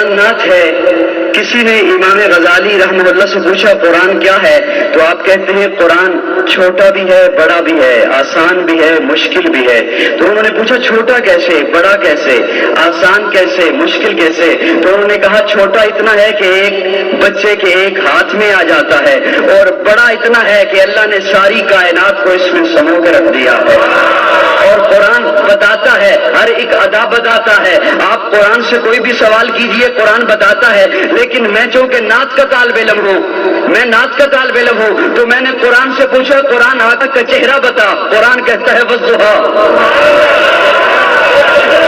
قرآن نعت ہے. کسی نے امام غزالی رحمہ اللہ سے پوچھا قرآن کیا ہے؟ تو آپ کہتے ہیں قرآن چھوٹا بھی ہے بڑا بھی ہے، آسان بھی ہے مشکل بھی ہے. تو انہوں نے پوچھا چھوٹا کیسے، بڑا کیسے، آسان کیسے، مشکل کیسے؟ تو انہوں نے کہا چھوٹا اتنا ہے کہ ایک بچے کے ایک ہاتھ میں آ جاتا ہے، اور بڑا اتنا ہے کہ اللہ نے ساری کائنات کو اس میں سمو کے رکھ دیا ہے. اور قرآن بتاتا ہے، ہر ایک ادا بتاتا ہے. آپ قرآن سے کوئی بھی سوال کیجئے قرآن بتاتا ہے. لیکن میں چونکہ نعت کا طالب علم ہوں، تو میں نے قرآن سے پوچھا قرآن آقا کا چہرہ بتا. قرآن کہتا ہے والضحیٰ.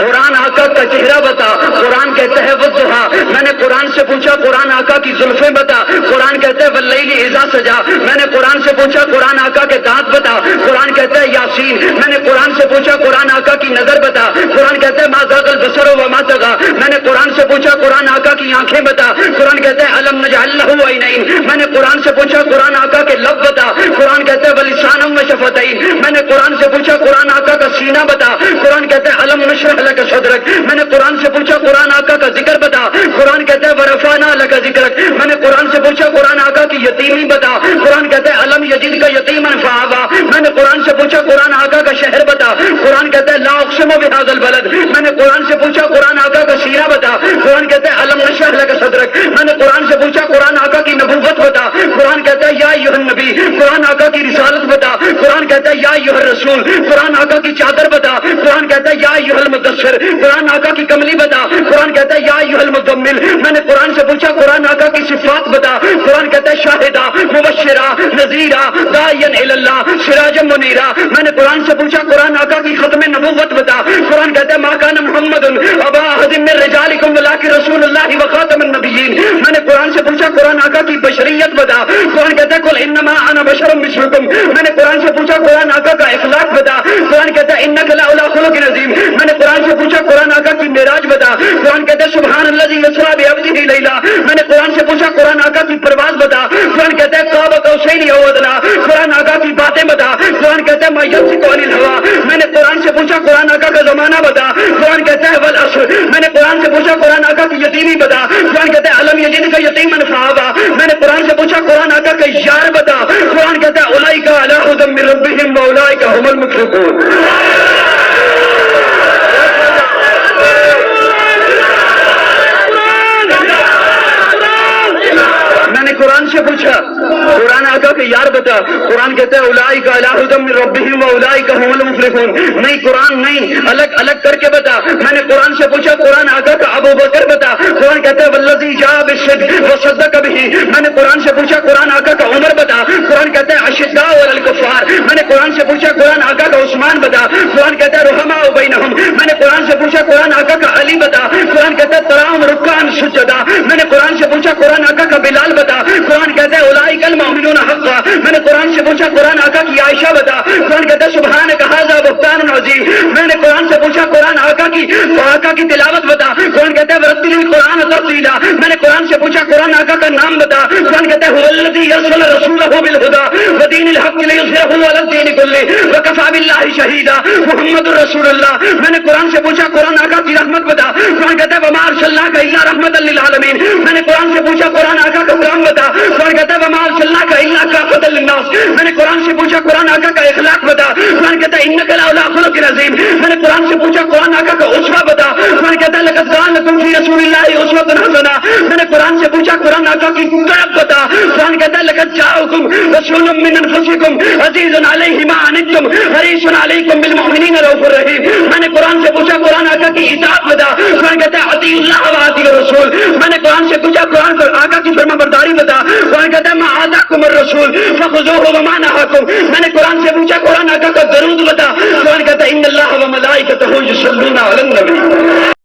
قرآن آقا کا چہرہ بتا. قرآن کہتا ہے والضحیٰ. میں نے قرآن سے پوچھا قرآن آقا کی زلفیں بتا. قرآن کہتا ہے واللیل اذا سجا. میں نے قرآن سے پوچھا قرآن آقا کے دانت بتا. قرآن کہتا ہے یاسین. میں نے قرآن سے پوچھا قرآن آقا کی نظر بتا. قرآن کہتا ہے ما زاغ البصر وما طغى. میں نے قرآن سے پوچھا قرآن آقا کی آنکھیں بتا. قرآن کہتا ہے الم نجعل له عینین. میں نے قرآن سے پوچھا قرآن آقا کے لب بتا. قرآن کہتا ہے ولسانا وشفتین. میں نے قرآن سے پوچھا قرآن آقا کا سینہ بتا. قرآن کہتا ہے الم نشرح لک صدرک. میں نے قرآن سے پوچھا قرآن آقا کا ذکر بتا. قرآن کہتا ہے ورفعنا لک ذکرک. میں نے قرآن سے پوچھا قرآن آقا کی یتیمی بتا. قرآن کہتا ہے الم یجدک یتیما فآویٰ. میں نے قرآن سے پوچھا قرآن آقا کا شہر بتا. قرآن کہتا ہے لا اقسم بہذا البلد. میں نے قرآن سے پوچھا قرآن آقا کا سیرہ بتا. قرآن کہتا ہے الم نشرح لک صدرک. میں نے قرآن سے پوچھا قرآن آقا کی نبوت بتا. قرآن کہتا ہے یا ایھا النبی. قرآن آقا کی رسالت بتا. قرآن کہتا ہے یا ایھا الرسول. قرآن آقا کی چادر بتا. قرآن کہتا ہے یا ایھا المدثر. قرآن آقا کی کملی بتا. قرآن کہتا ہے یا ایھا المزمل. میں نے قرآن سے پوچھا قرآن آقا کی صفات بتا. قرآن کہتا ہے شاہدہ مبشرہ نذیرہ داعیا الی اللہ سراجا منیرا. میں نے قرآن سے پوچھا قرآن آقا کی ختم نبوت بتا. قرآن کہتا ہے ما کان محمد ابا احد من رجالکم ولکن رسول اللہ وخاتم النبیین. میں نے قرآن سے پوچھا قرآن آقا کی بشریت بتا. قرآن کہتا ہے قل انما انا بشر مثلکم. میں نے قرآن سے پوچھا قرآن آقا کا اخلاق بتا. قرآن کہتا ہے انک لعلی خلق عظیم. میں نے قرآن سے پوچھا قرآن آقا کی معراج بتا. قرآن کہتا ہے سبحان الذی اسری بعبدہ لیلا. میں نے قرآن سے پوچھا قرآن آقا کی پرواز بتا. قرآن کہتا ہے قاب قوسین او ادنی. قرآن آقا کی باتیں بتا. قرآن کہتا ہے ما ینطق عن الہوی. میں نے قرآن سے پوچھا قرآن آقا کا زمانہ بتا. قرآن کہتا ہے والعصر. میں نے قرآن سے پوچھا قرآن آقا کی یتیمی بتا. قرآن کہتا ہے الم یجدک یتیما فآویٰ. میں نے قرآن سے پوچھا قرآن آقا کا یار بتا. قرآن کہتا ہے اولئک علی ھدی من ربہم واولئک ھم المفلحون. میں نے قرآن سے پوچھا قرآن آقا کے یار بتا. قرآن کہتا ہے اولئک علی ھدی من ربہم واولئک ھم المفلحون. نہیں قرآن نہیں، الگ الگ کر کے بتا. میں نے قرآن سے پوچھا قرآن آقا کا ابو بکر بتا. قرآن کہتا ہے والذی جاء بالصدق وصدق بہ. میں نے قرآن سے پوچھا قرآن آقا کا عمر بتا. قرآن کہتا ہے اشداء علی الکفار. میں نے قرآن سے پوچھا قرآن آقا کا عثمان بتا. قرآن کہتا ہے رحماء بینہم. میں نے قرآن سے پوچھا قرآن آقا کا علی بتا. قرآن کہتا ہے تراہم رکعا سجدا. میں نے قرآن سے پوچھا قرآن آقا کا بلال بتا. قرآن کہتا ہے اولئک المؤمنون حقا. میں نے قرآن سے پوچھا قرآن آقا کی عائشہ بتا. قرآن کہتا ہے سبحانک ھذا بہتان عظیم. میں نے قرآن سے پوچھا قرآن آقا کی تلاوت بتا. قرآن کہتا ہے ورتل القرآن ترتیلا. میں نے قرآن سے پوچھا قرآن آقا کا نام بتا. قرآن کہتا ہے ھو الذی ارسل رسولہ بالھدی ودین الحق لیظہرہ علی الدین کلہ وکفی باللہ شہیدا محمد رسول اللہ. میں نے قرآن سے پوچھا قرآن آقا کی رحمت بتا. قرآن کہتا ہے وما ارسلناک الا رحمۃ للعالمین. میں نے قرآن سے پوچھا قرآن آقا کا کام بتا. قرآن کہتا ہے وما ارسلناک الا کافۃ للناس. میں نے قرآن سے پوچھا قرآن آقا کا اخلاق بتا. قرآن کہتا ہے انک لعلی خلق عظیم. میں نے قرآن سے پوچھا قرآن آقا کا اسوہ بتا. قرآن کہتا ہے لقد کان لکم فی رسول اللہ اسوۃ حسنہ. میں نے قرآن سے پوچھا قرآن آقا کی طرف بتا. قرآن کہتا ہے لقد جاءکم رسول من انفسکم عزیز علیہ ما عنتم حریص علیکم بالمؤمنین رؤوف الرحیم. میں نے قرآن سے پوچھا قرآن آقا کی اطاعت بتا. قرآن کہتا ہے اطیعوا اللہ واطیعوا الرسول. میں نے قرآن سے پوچھا قرآن آقا کی فرما برداری بتا. قرآن کہتا ہے ما آتاکم الرسول فخذوہ وما نہاکم. میں نے قرآن سے پوچھا قرآن آقا کا درود بتا. قرآن کہتا ہے ان اللہ وملائکتہ یصلون علی النبی.